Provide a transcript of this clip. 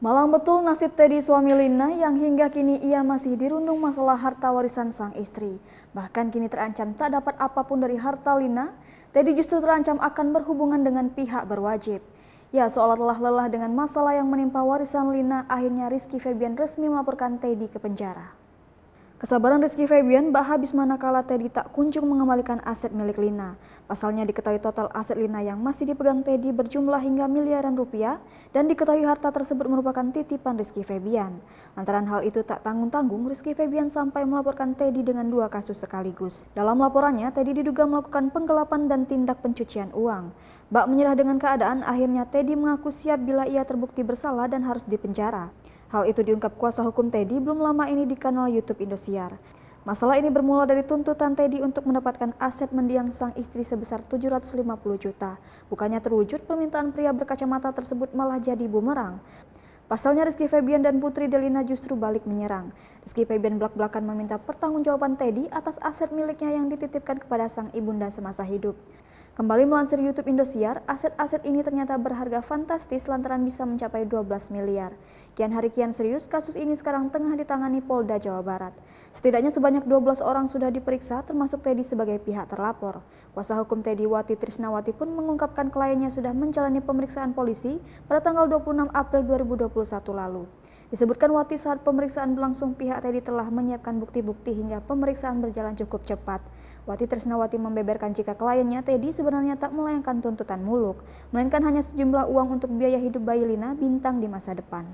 Malang betul nasib Teddy suami Lina yang hingga kini ia masih dirundung masalah harta warisan sang istri. Bahkan kini terancam tak dapat apapun dari harta Lina, Teddy justru terancam akan berhubungan dengan pihak berwajib. Ya, seolah telah lelah dengan masalah yang menimpa warisan Lina, akhirnya Rizky Febian resmi melaporkan Teddy ke penjara. Kesabaran Rizky Febian bak habis manakala Teddy tak kunjung mengembalikan aset milik Lina. Pasalnya diketahui total aset Lina yang masih dipegang Teddy berjumlah hingga miliaran rupiah dan diketahui harta tersebut merupakan titipan Rizky Febian. Lantaran hal itu tak tanggung-tanggung, Rizky Febian sampai melaporkan Teddy dengan 2 kasus sekaligus. Dalam laporannya, Teddy diduga melakukan penggelapan dan tindak pencucian uang. Bak menyerah dengan keadaan, akhirnya Teddy mengaku siap bila ia terbukti bersalah dan harus dipenjara. Hal itu diungkap kuasa hukum Teddy belum lama ini di kanal YouTube Indosiar. Masalah ini bermula dari tuntutan Teddy untuk mendapatkan aset mendiang sang istri sebesar 750 juta. Bukannya terwujud, permintaan pria berkacamata tersebut malah jadi bumerang. Pasalnya Rizky Febian dan Putri Delina justru balik menyerang. Rizky Febian belak-belakan meminta pertanggungjawaban Teddy atas aset miliknya yang dititipkan kepada sang ibunda semasa hidup. Kembali melansir YouTube Indosiar, aset-aset ini ternyata berharga fantastis lantaran bisa mencapai 12 miliar. Kian hari kian serius, kasus ini sekarang tengah ditangani Polda Jawa Barat. Setidaknya sebanyak 12 orang sudah diperiksa termasuk Teddy sebagai pihak terlapor. Kuasa hukum Teddy Wati Trisnawati pun mengungkapkan kliennya sudah menjalani pemeriksaan polisi pada tanggal 26 April 2021 lalu. Disebutkan Wati saat pemeriksaan berlangsung pihak Teddy telah menyiapkan bukti-bukti hingga pemeriksaan berjalan cukup cepat. Wati Trisnawati membeberkan jika kliennya Teddy sebenarnya tak melayangkan tuntutan muluk, melainkan hanya sejumlah uang untuk biaya hidup bayi Lina Bintang di masa depan.